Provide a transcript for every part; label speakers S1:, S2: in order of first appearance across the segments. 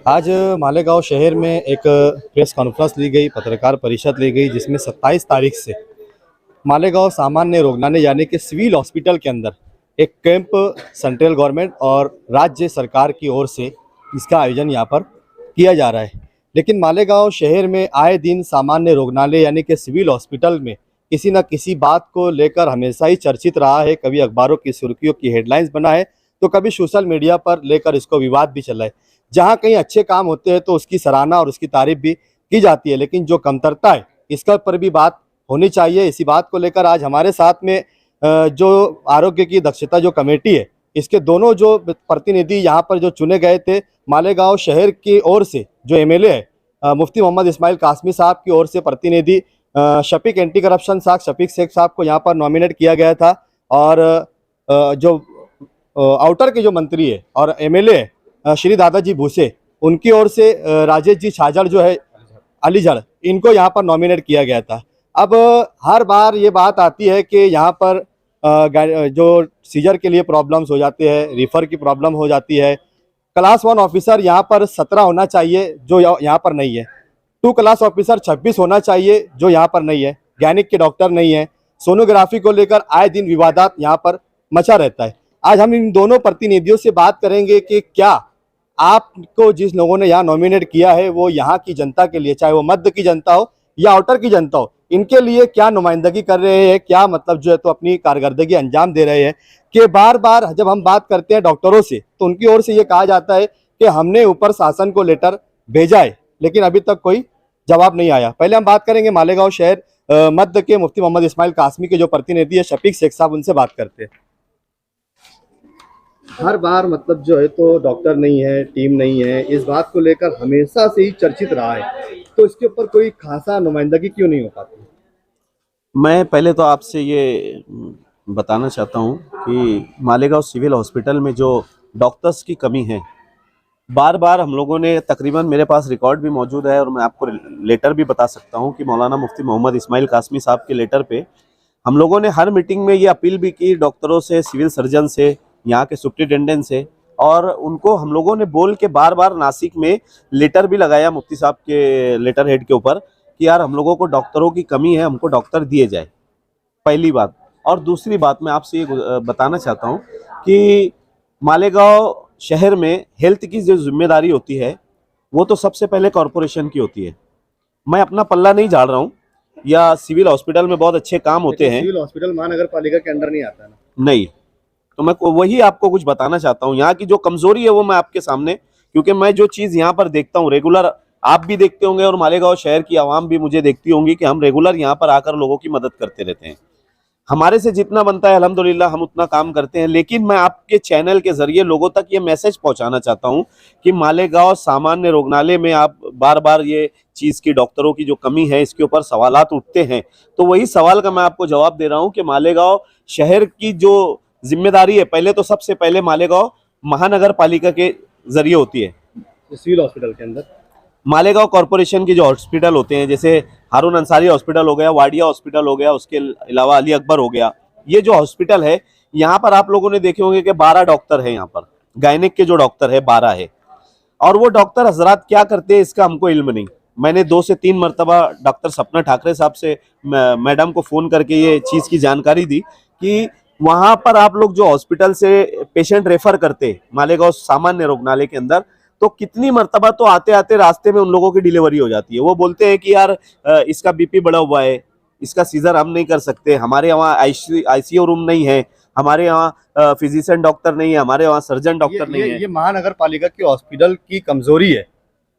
S1: आज मालेगांव शहर में एक प्रेस कॉन्फ्रेंस ली गई, पत्रकार परिषद ली गई, जिसमें 27 तारीख से मालेगांव सामान्य रोगनालय यानी कि सिविल हॉस्पिटल के अंदर एक कैंप सेंट्रल गवर्नमेंट और राज्य सरकार की ओर से इसका आयोजन यहाँ पर किया जा रहा है। लेकिन मालेगांव शहर में आए दिन सामान्य रोगनालय यानी कि सिविल हॉस्पिटल में किसी न किसी बात को लेकर हमेशा ही चर्चित रहा है। कभी अखबारों की सुर्खियों की हेडलाइंस बना है तो कभी सोशल मीडिया पर लेकर इसको विवाद भी चला है। जहाँ कहीं अच्छे काम होते हैं तो उसकी सराहना और उसकी तारीफ भी की जाती है, लेकिन जो कमतरता है इसका पर भी बात होनी चाहिए। इसी बात को लेकर आज हमारे साथ में जो आरोग्य की दक्षता जो कमेटी है, इसके दोनों जो प्रतिनिधि यहाँ पर जो चुने गए थे, मालेगांव शहर की ओर से जो एमएलए है मुफ्ती मोहम्मद इस्माइल कासमी साहब की ओर से प्रतिनिधि शफीक एंटी करप्शन साहब शफीक शेख साहब को यहाँ पर नॉमिनेट किया गया था। और जो आउटर के जो मंत्री है और एमएलए श्री दादाजी भूसे, उनकी ओर से राजेश जी छाजड़ जो है अलीजड़, इनको यहाँ पर नॉमिनेट किया गया था। अब हर बार ये बात आती है कि यहाँ पर जो सीजर के लिए प्रॉब्लम्स हो जाते हैं, रिफ़र की प्रॉब्लम हो जाती है। क्लास 1 ऑफिसर यहाँ पर 17 होना चाहिए जो यहाँ पर नहीं है। 2 क्लास ऑफिसर 26 होना चाहिए जो यहाँ पर नहीं है। गैनिक के डॉक्टर नहीं है। सोनोग्राफी को लेकर आए दिन विवादात यहाँ पर मचा रहता है। आज हम इन दोनों प्रतिनिधियों से बात करेंगे कि क्या आपको जिस लोगों ने यहाँ नॉमिनेट किया है वो यहाँ की जनता के लिए, चाहे वो मध्य की जनता हो या आउटर की जनता हो, इनके लिए क्या नुमाइंदगी कर रहे हैं, क्या मतलब जो है तो अपनी कारकर्दगी अंजाम दे रहे हैं। कि बार बार जब हम बात करते हैं डॉक्टरों से तो उनकी ओर से ये कहा जाता है कि हमने ऊपर शासन को लेटर भेजा है, लेकिन अभी तक कोई जवाब नहीं आया। पहले हम बात करेंगे मालेगांव शहर मध्य के मुफ्ती मोहम्मद इस्माइल कासमी के जो प्रतिनिधि है शफीक शेख साहब, उनसे बात करते हैं। हर बार मतलब जो है तो डॉक्टर नहीं है, टीम नहीं है, इस बात को लेकर हमेशा से ही चर्चित रहा है, तो इसके ऊपर कोई खासा नुमाइंदगी क्यों नहीं हो पाती?
S2: मैं पहले तो आपसे ये बताना चाहता हूँ कि मालेगांव सिविल हॉस्पिटल में जो डॉक्टर्स की कमी है, बार बार हम लोगों ने, तकरीबन मेरे पास रिकॉर्ड भी मौजूद है और मैं आपको लेटर भी बता सकता हूँ कि मौलाना मुफ्ती मोहम्मद इस्माइल कासमी साहब के लेटर पे हम लोगों ने हर मीटिंग में ये अपील भी की डॉक्टरों से, सिविल सर्जन से, यहाँ के सुप्रिटेंडेंट से, और उनको हम लोगों ने बोल के बार बार नासिक में लेटर भी लगाया मुफ्ती साहब के लेटर हेड के ऊपर कि यार हम लोगों को डॉक्टरों की कमी है, हमको डॉक्टर दिए जाए, पहली बात। और दूसरी बात मैं आपसे ये बताना चाहता हूँ कि मालेगांव शहर में हेल्थ की जो जिम्मेदारी होती है वो तो सबसे पहले कॉरपोरेशन की होती है। मैं अपना पल्ला नहीं झाड़ रहा हूँ, या सिविल हॉस्पिटल में बहुत अच्छे काम होते हैं।
S1: सिविल हॉस्पिटल महानगर पालिका के अंडर नहीं आता है ना?
S2: नहीं, तो मैं वही आपको कुछ बताना चाहता हूँ। यहाँ की जो कमजोरी है वो मैं आपके सामने, क्योंकि मैं जो चीज़ यहाँ पर देखता हूँ रेगुलर, आप भी देखते होंगे और मालेगांव शहर की आवाम भी मुझे देखती होंगी कि हम रेगुलर यहाँ पर आकर लोगों की मदद करते रहते हैं। हमारे से जितना बनता है अल्हम्दुलिल्लाह हम उतना काम करते हैं। लेकिन मैं आपके चैनल के जरिए लोगों तक ये मैसेज पहुंचाना चाहता हूं कि मालेगांव सामान्य रोगनालय में आप बार बार ये चीज़ की, डॉक्टरों की जो कमी है, इसके ऊपर सवालात उठते हैं। तो वही सवाल का मैं आपको जवाब दे रहा हूं कि मालेगांव शहर की जो जिम्मेदारी है, पहले तो सबसे पहले मालेगांव महानगर पालिका के जरिए होती है।
S1: सिविल हॉस्पिटल के अंदर
S2: मालेगांव कॉरपोरेशन के जो हॉस्पिटल होते हैं, जैसे हारून अंसारी हॉस्पिटल हो गया, वाडिया हॉस्पिटल हो गया, उसके अलावा अली अकबर हो गया, ये जो हॉस्पिटल है यहाँ पर आप लोगों ने देखे होंगे कि 12 डॉक्टर है। यहाँ पर गायनिक के जो डॉक्टर है 12 है, और वो डॉक्टर हजरात क्या करते हैं इसका हमको इल्म नहीं। मैंने 2 से 3 मरतबा डॉक्टर सपना ठाकरे साहब से, मैडम को फ़ोन करके ये चीज़ की जानकारी दी कि वहाँ पर आप लोग जो हॉस्पिटल से पेशेंट रेफर करते मालेगांव सामान्य रोगनालय के अंदर, तो कितनी मर्तबा तो आते आते रास्ते में उन लोगों की डिलीवरी हो जाती है। वो बोलते हैं कि यार इसका बीपी बढ़ा हुआ है, इसका सीजर हम नहीं कर सकते, हमारे यहाँ आईसीयू रूम नहीं है, हमारे यहाँ फिजिशियन डॉक्टर नहीं है, हमारे यहाँ सर्जन डॉक्टर नहीं है।
S1: ये महानगर पालिका के हॉस्पिटल की कमजोरी है,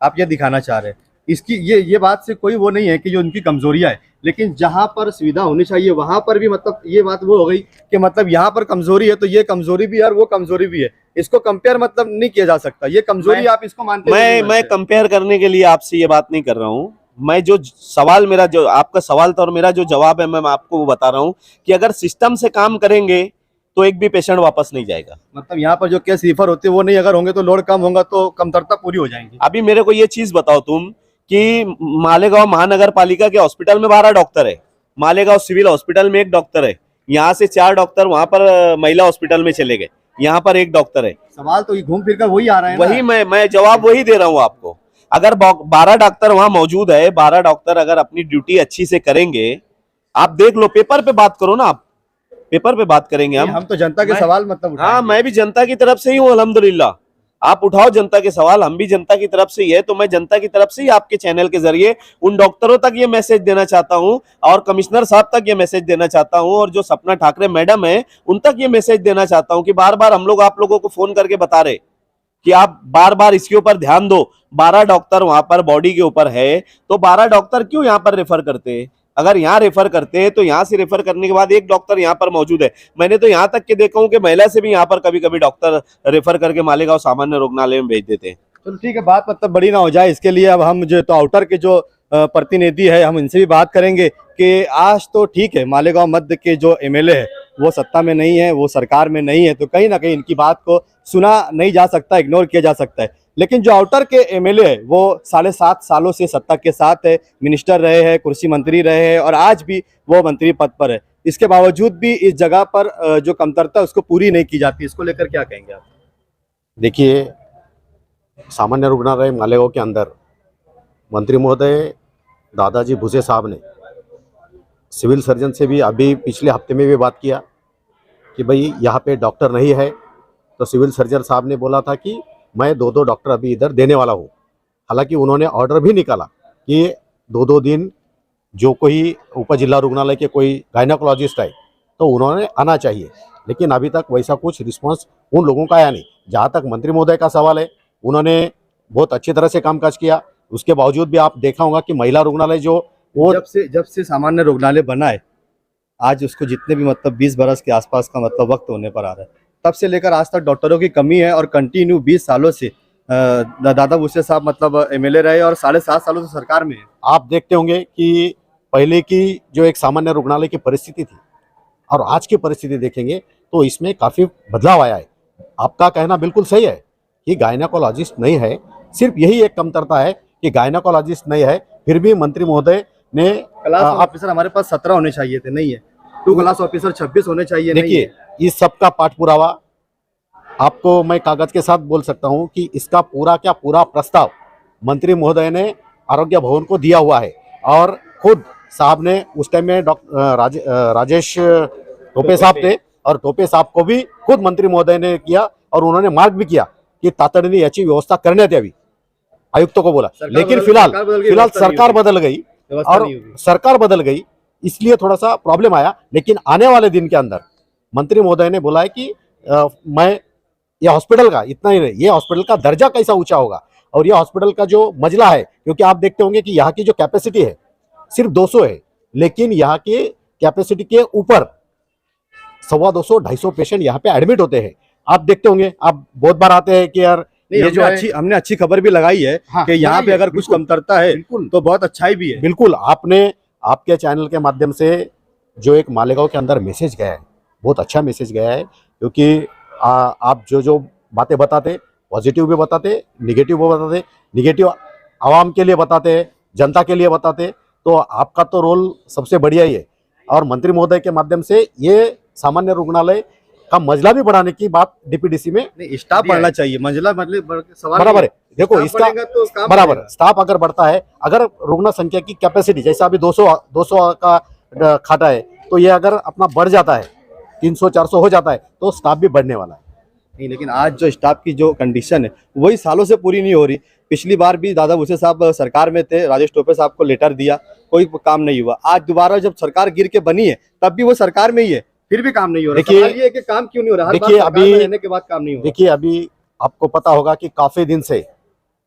S1: आप ये दिखाना चाह रहे हैं। इसकी ये बात से कोई वो नहीं है कि जो उनकी कमजोरियां है, लेकिन जहां पर सुविधा होनी चाहिए वहां पर भी मतलब ये बात वो हो गई कि मतलब यहाँ पर कमजोरी है तो ये कमजोरी भी है और वो कमजोरी भी है, इसको कंपेयर मतलब नहीं किया जा सकता। ये कमजोरी आप इसको मानते हैं?
S2: मैं कंपेयर करने के लिए आपसे ये बात नहीं कर रहा हूँ। मैं जो सवाल, मेरा जो आपका सवाल था और मेरा जो जवाब है, मैं आपको वो बता रहा हूँ कि अगर सिस्टम से काम करेंगे तो एक भी पेशेंट वापस नहीं जाएगा।
S1: मतलब यहाँ पर जो केस रिफर होते हैं वो नहीं अगर होंगे तो लोड कम होगा तो कमतरता पूरी हो जाएंगी।
S2: अभी मेरे को ये चीज बताओ तुम कि मालेगांव महानगर पालिका के हॉस्पिटल में 12 डॉक्टर है, मालेगांव सिविल हॉस्पिटल में 1 डॉक्टर है, यहाँ से 4 डॉक्टर वहां पर महिला हॉस्पिटल में चले गए, यहाँ पर एक डॉक्टर है।
S1: सवाल तो ये घूम फिर कर वही आ रहा है
S2: वही मैं जवाब वही दे रहा हूँ आपको। अगर 12 डॉक्टर वहां मौजूद है, 12 डॉक्टर अगर अपनी ड्यूटी अच्छी से करेंगे, आप देख लो, पेपर पे बात करो ना, आप पेपर पे बात करेंगे। हम
S1: तो जनता के सवाल मतलब
S2: हाँ, मैं भी जनता की तरफ से ही हूँ अल्हम्दुलिल्लाह। आप उठाओ जनता के सवाल, हम भी जनता की तरफ से ही है। तो मैं जनता की तरफ से ही आपके चैनल के जरिए उन डॉक्टरों तक ये मैसेज देना चाहता हूं और कमिश्नर साहब तक ये मैसेज देना चाहता हूं और जो सपना ठाकरे मैडम है उन तक ये मैसेज देना चाहता हूं कि बार बार हम लोग आप लोगों को फोन करके बता रहे कि आप बार बार इसके ऊपर ध्यान दो। 12 डॉक्टर वहां पर बॉडी के ऊपर है, तो 12 डॉक्टर क्यों यहाँ पर रेफर करते हैं? अगर यहाँ रेफर करते हैं तो यहाँ से रेफर करने के बाद एक डॉक्टर यहाँ पर मौजूद है। मैंने तो यहाँ तक के देखा हूँ कि महिला से भी यहाँ पर कभी कभी डॉक्टर रेफर करके मालेगांव सामान्य रुग्णालय में भेज देते हैं।
S1: तो ठीक है, बात मतलब बड़ी ना हो जाए, इसके लिए अब हम जो तो आउटर के जो प्रतिनिधि है हम इनसे भी बात करेंगे कि आज तो ठीक है मालेगांव मध्य के जो एमएलए है वो सत्ता में नहीं है, वो सरकार में नहीं है, तो कहीं ना कहीं इनकी बात को सुना नहीं जा सकता, इग्नोर किया जा सकता है। लेकिन जो आउटर के एमएलए है वो 7.5 सालों से सत्ता के साथ है, मिनिस्टर रहे हैं, कुर्सी मंत्री रहे हैं और आज भी वो मंत्री पद पर है। इसके बावजूद भी इस जगह पर जो कमतरता है उसको पूरी नहीं की जाती। इसको लेकर क्या कहेंगे आप?
S3: देखिए, सामान्य रुग्णालय मालेगांव के अंदर मंत्री महोदय दादाजी भुसे साहब ने सिविल सर्जन से भी अभी पिछले हफ्ते में भी बात किया कि भाई यहाँ पे डॉक्टर नहीं है, तो सिविल सर्जन साहब ने बोला था कि मैं 2-2 डॉक्टर अभी इधर देने वाला हूँ। हालांकि उन्होंने ऑर्डर भी निकाला कि 2-2 दिन जो कोई उप जिला रुग्णालय के कोई गायनेकोलॉजिस्ट है तो उन्होंने आना चाहिए, लेकिन अभी तक वैसा कुछ रिस्पॉन्स उन लोगों का आया नहीं। जहाँ तक मंत्री महोदय का सवाल है, उन्होंने बहुत अच्छी तरह से कामकाज किया। उसके बावजूद भी आप देखा होगा कि महिला रुग्णालय जो वो
S1: जब से सामान्य रुग्णालय बना है, आज उसको जितने भी मतलब 20 बरस के आसपास का मतलब वक्त होने पर आ रहा है, तब से लेकर आज तक डॉक्टरों की कमी है और कंटिन्यू 20 सालों से दादा भुसे साहब मतलब एमएलए रहे और 7.5 सालों से सरकार में है।
S3: आप देखते होंगे कि पहले की जो एक सामान्य रुग्णालय की परिस्थिति थी और आज की परिस्थिति देखेंगे तो इसमें काफ़ी बदलाव आया है। आपका कहना बिल्कुल सही है कि गायनेकोलॉजिस्ट नहीं है, सिर्फ यही एक कमतरता है कि गायनेकोलॉजिस्ट नहीं है, फिर भी मंत्री महोदय ने
S1: क्लास ऑफिसर हमारे पास 17 होने चाहिए थे, नहीं है। 2 क्लास ऑफिसर 26 होने चाहिए,
S3: देखिए इस सब का पाठ पुरावा आपको मैं कागज के साथ बोल सकता हूं कि इसका पूरा क्या पूरा प्रस्ताव मंत्री महोदय ने आरोग्य भवन को दिया हुआ है और खुद साहब ने उस टाइम में राजेश टोपे साहब थे और टोपे साहब को भी खुद मंत्री महोदय ने किया और उन्होंने मार्क भी किया कि तातडीने याची व्यवस्था करण्यात यावी, आयुक्तों को बोला। लेकिन फिलहाल सरकार बदल गई और सरकार बदल गई, इसलिए थोड़ा सा प्रॉब्लम आया। लेकिन आने वाले दिन के अंदर मंत्री महोदय ने बोला है कि मैं ये हॉस्पिटल का इतना ही नहीं, ये हॉस्पिटल का दर्जा कैसा ऊंचा होगा और ये हॉस्पिटल का जो मजला है, क्योंकि आप देखते होंगे कि यहाँ की जो कैपेसिटी है सिर्फ 200 है, लेकिन यहाँ के कैपेसिटी के ऊपर 250-250 पेशेंट यहाँ पे एडमिट होते हैं। आप देखते होंगे, आप बहुत बार आते हैं कि यार
S1: ये जो हमने अच्छी खबर भी लगाई है कि यहाँ पे अगर कुछ कमतरता है तो बहुत अच्छाई भी है।
S3: बिल्कुल, आपने आपके चैनल के माध्यम से जो एक मालेगांव के अंदर मैसेज गया है, बहुत अच्छा मैसेज गया है, क्योंकि आप जो बातें बताते, पॉजिटिव भी बताते, निगेटिव भी बताते, निगेटिव आवाम के लिए बताते, जनता के लिए बताते, तो आपका तो रोल सबसे बढ़िया ही है। और मंत्री महोदय के माध्यम से ये सामान्य रुग्णालय का मजला भी बढ़ाने की बात डीपीडीसी में
S1: स्टाफ बढ़ना चाहिए, मजला मतलब सवाल
S3: बराबर है। देखो इसका
S1: तो
S3: बराबर स्टाफ अगर बढ़ता है, अगर रुग्ण संख्या की कैपेसिटी जैसा अभी 200 का खाटा है, तो ये अगर अपना बढ़ जाता है 300-400 हो जाता है तो स्टाफ भी बढ़ने वाला है।
S1: नहीं, लेकिन आज जो स्टाफ की जो कंडीशन है वही सालों से पूरी नहीं हो रही। पिछली बार भी दादा भुसे साहब सरकार में थे, राजेश टोपे साहब को लेटर दिया, कोई काम नहीं हुआ। आज दोबारा जब सरकार गिर के बनी है तब भी वो सरकार में ही है, फिर भी काम नहीं हो रहा।
S3: देखिए
S1: ये कि काम क्यों नहीं हो रहा?
S3: देखिए अभी
S1: रहने के बाद काम नहीं हो रहा।
S3: देखिए अभी आपको पता होगा कि काफी दिन से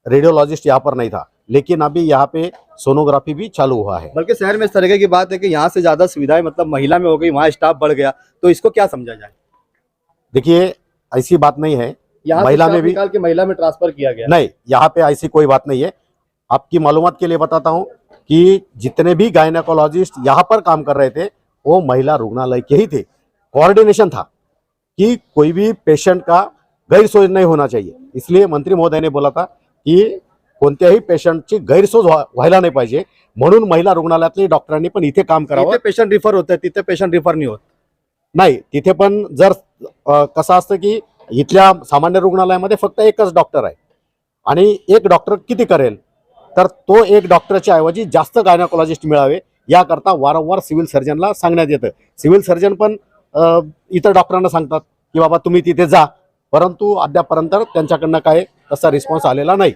S3: रेडियोलॉजिस्ट यहाँ पर नहीं था, लेकिन अभी यहाँ पे सोनोग्राफी भी चालू हुआ है।
S1: बल्कि शहर में इस तरह की बात है कि यहाँ से ज्यादा सुविधाएं मतलब महिला में हो गई, वहाँ स्टाफ बढ़ गया, तो इसको क्या समझा जाए?
S3: देखिए ऐसी बात नहीं है, महिला में भी
S1: निकाल के महिला में ट्रांसफर किया गया
S3: नहीं, यहाँ पे ऐसी कोई बात नहीं है। आपकी मालूमात के लिए बताता हूँ कि जितने भी गायनेकोलॉजिस्ट यहाँ पर काम कर रहे थे वो महिला रुग्णालय के ही थे। कोऑर्डिनेशन था कि कोई भी पेशेंट का गैरसोय नहीं होना चाहिए, इसलिए मंत्री महोदय ने बोला था की कोणत्याही पेशंटची गैरसोय व्हायला नाही पाहिजे, म्हणून महिला रुग्णालयातल्या डॉक्टरांनी पण इथे काम करावं।
S1: पेशंट रिफर होते, तिथे पेशंट रिफर नाही होत
S3: नाही, तिथे पण जर कसं असतं की इथल्या सामान्य रुग्णालयामध्ये फक्त एकच डॉक्टर आहे आणि एक डॉक्टर किती करेल, तर तो एक डॉक्टरच्या ऐवजी जास्त गायनाकोलॉजिस्ट मिळावे याकरता वारंवार सिव्हिल सर्जनला सांगण्यात येतं. सिव्हिल सर्जन पण इतर डॉक्टरांना सांगतात की बाबा तुम्ही तिथे जा, परंतु अद्यापर्यंत त्यांच्याकडनं काय तसा रिस्पॉन्स आलेला नाही.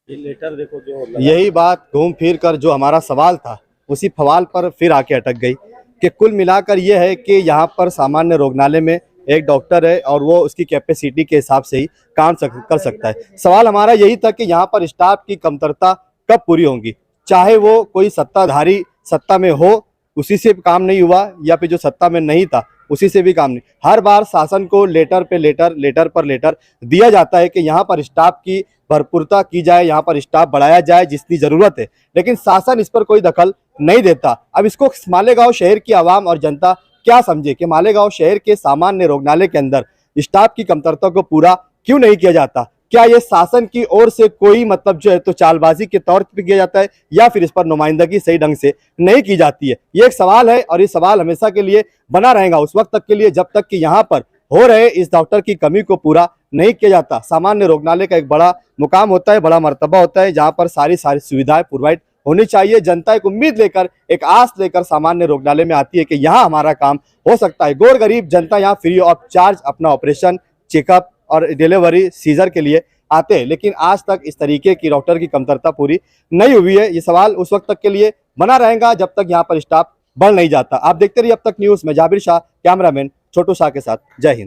S2: ये लेटर देखो जो
S1: यही बात घूम फिर कर जो हमारा सवाल था उसी सवाल पर फिर आके अटक गई कि कुल मिलाकर ये है कि यहाँ पर सामान्य रोगनालय में एक डॉक्टर है और वो उसकी कैपेसिटी के हिसाब से ही काम कर सकता है। सवाल हमारा यही था कि यहाँ पर स्टाफ की कमतरता कब पूरी होंगी, चाहे वो कोई सत्ताधारी सत्ता में हो उसी से काम नहीं हुआ या फिर जो सत्ता में नहीं था उसी से भी काम नहीं। हर बार शासन को लेटर पे लेटर पर लेटर दिया जाता है कि यहाँ पर स्टाफ की भरपूरता की जाए, यहाँ पर स्टाफ बढ़ाया जाए जितनी ज़रूरत है, लेकिन शासन इस पर कोई दखल नहीं देता। अब इसको मालेगांव शहर की आवाम और जनता क्या समझे कि मालेगांव शहर के सामान्य रोगनालय के अंदर स्टाफ की कमतरता को पूरा क्यों नहीं किया जाता? क्या ये शासन की ओर से कोई मतलब जो है तो चालबाजी के तौर पर किया जाता है या फिर इस पर नुमाइंदगी सही ढंग से नहीं की जाती है? ये एक सवाल है और ये सवाल हमेशा के लिए बना रहेगा उस वक्त तक के लिए जब तक कि यहाँ पर हो रहे इस डॉक्टर की कमी को पूरा नहीं किया जाता। सामान्य रोगनालय का एक बड़ा मुकाम होता है, बड़ा मर्तबा होता है जहाँ पर सारी सुविधाएं प्रोवाइड होनी चाहिए। जनता एक उम्मीद लेकर एक आस लेकर सामान्य रोगनालय में आती है कि यहाँ हमारा काम हो सकता है। गोर गरीब जनता यहाँ फ्री ऑफ चार्ज अपना ऑपरेशन, चेकअप और डिलीवरी सीजर के लिए आते हैं, लेकिन आज तक इस तरीके की डॉक्टर की कमतरता पूरी नहीं हुई है। ये सवाल उस वक्त तक के लिए बना रहेगा जब तक यहाँ पर स्टाफ बढ़ नहीं जाता। आप देखते रहिए अब तक न्यूज़ में जाबिर शाह, कैमरामैन छोटू शाह के साथ। जय हिंद।